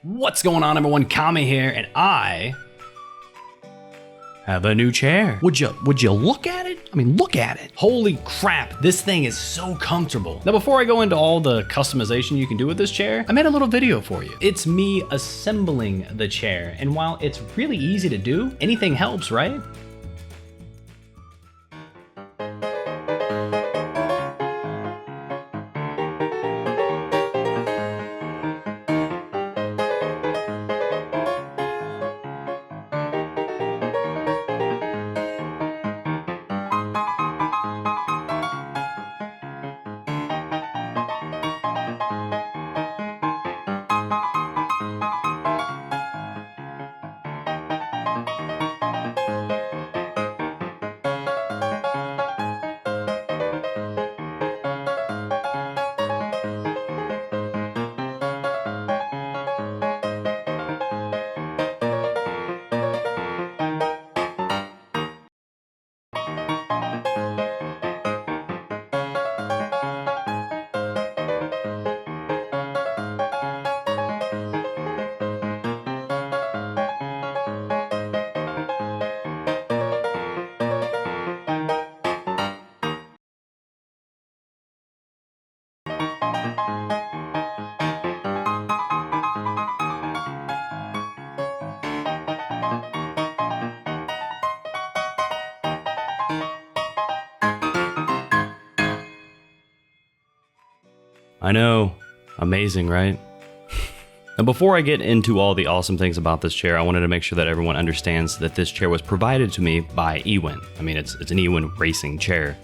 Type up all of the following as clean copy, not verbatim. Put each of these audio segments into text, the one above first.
What's going on, everyone? Kami here, and I have a new chair. Would you look at it? I mean, look at it. Holy crap, this thing is so comfortable. Now, before I go into all the customization you can do with this chair, I made a little video for you. It's me assembling the chair, and while it's really easy to do, anything helps, right? I know, amazing, right? Now, before I get into all the awesome things about this chair, I wanted to make sure that everyone understands that this chair was provided to me by Ewin. I mean, it's an Ewin racing chair.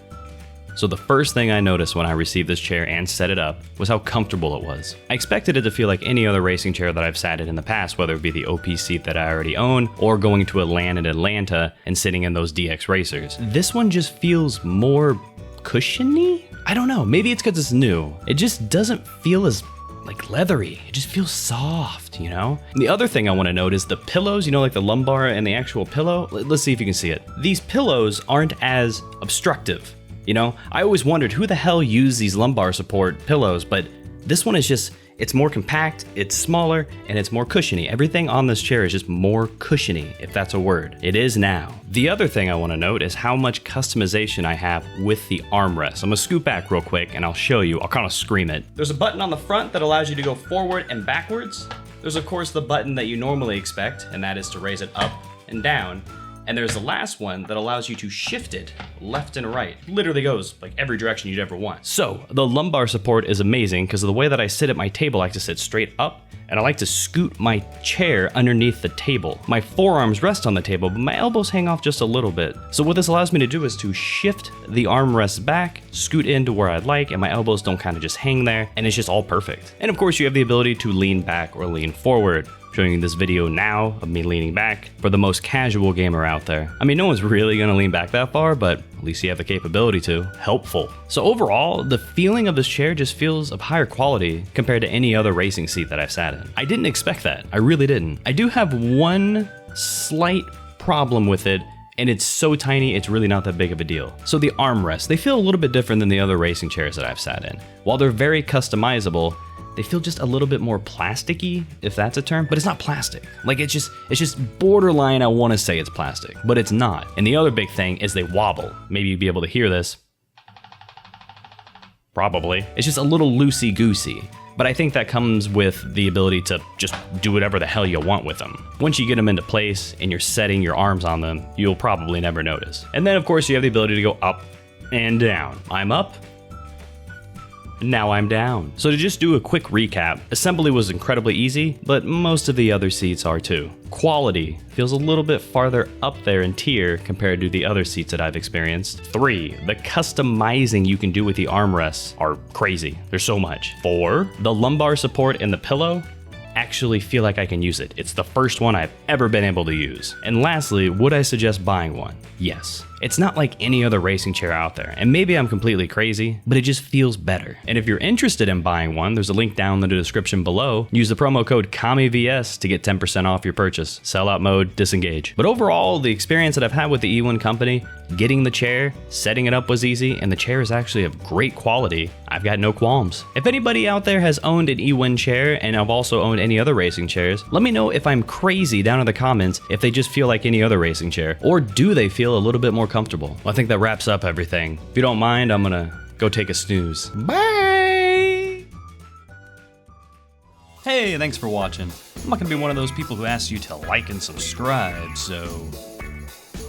So the first thing I noticed when I received this chair and set it up was how comfortable it was. I expected it to feel like any other racing chair that I've sat in the past, whether it be the OP seat that I already own or going to a LAN in Atlanta and sitting in those DX racers. This one just feels more cushiony? I don't know, maybe it's because it's new. It just doesn't feel as like leathery. It just feels soft, you know? And the other thing I want to note is the pillows, you know, like the lumbar and the actual pillow. Let's see if you can see it. These pillows aren't as obstructive, you know? I always wondered who the hell used these lumbar support pillows, but this one is just, it's more compact, it's smaller, and it's more cushiony. Everything on this chair is just more cushiony, if that's a word. It is now. The other thing I want to note is how much customization I have with the armrest. I'm gonna scoot back real quick and I'll show you. I'll kind of scream it. There's a button on the front that allows you to go forward and backwards. There's of course the button that you normally expect, and that is to raise it up and down. And there's the last one that allows you to shift it left and right. Literally goes like every direction you'd ever want. So the lumbar support is amazing because of the way that I sit at my table. I like to sit straight up and I like to scoot my chair underneath the table. My forearms rest on the table, but my elbows hang off just a little bit. So what this allows me to do is to shift the armrest back, scoot into where I'd like, and my elbows don't kind of just hang there, and it's just all perfect. And of course you have the ability to lean back or lean forward. Showing you this video now of me leaning back for the most casual gamer out there. I mean, no one's really gonna lean back that far, but at least you have the capability to. Helpful. So overall, the feeling of this chair just feels of higher quality compared to any other racing seat that I've sat in. I didn't expect that. I really didn't. I do have one slight problem with it, and it's so tiny, it's really not that big of a deal. So the armrests, they feel a little bit different than the other racing chairs that I've sat in. While they're very customizable, they feel just a little bit more plasticky, if that's a term, but it's not plastic. Like it's just borderline, I wanna say it's plastic, but it's not. And the other big thing is they wobble. Maybe you'd be able to hear this. Probably. It's just a little loosey-goosey, but I think that comes with the ability to just do whatever the hell you want with them. Once you get them into place and you're setting your arms on them, you'll probably never notice. And then of course you have the ability to go up and down. I'm up, now I'm down. So to just do a quick recap, assembly was incredibly easy, but most of the other seats are too. Quality feels a little bit farther up there in tier compared to the other seats that I've experienced. 3, the customizing you can do with the armrests are crazy. There's so much. 4, the lumbar support and the pillow actually feel like I can use it. It's the first one I've ever been able to use. And lastly, would I suggest buying one? Yes. It's not like any other racing chair out there, and maybe I'm completely crazy, but it just feels better. And if you're interested in buying one, there's a link down in the description below. Use the promo code KAMIVS to get 10% off your purchase. Sellout mode, disengage. But overall, the experience that I've had with the Ewin company, getting the chair, setting it up was easy, and the chair is actually of great quality. I've got no qualms. If anybody out there has owned an Ewin chair, and I've also owned any other racing chairs, let me know if I'm crazy down in the comments, if they just feel like any other racing chair, or do they feel a little bit more comfortable? Well, I think that wraps up everything. If you don't mind, I'm gonna go take a snooze. Bye! Hey, thanks for watching. I'm not gonna be one of those people who asks you to like and subscribe, so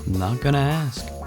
I'm not gonna ask.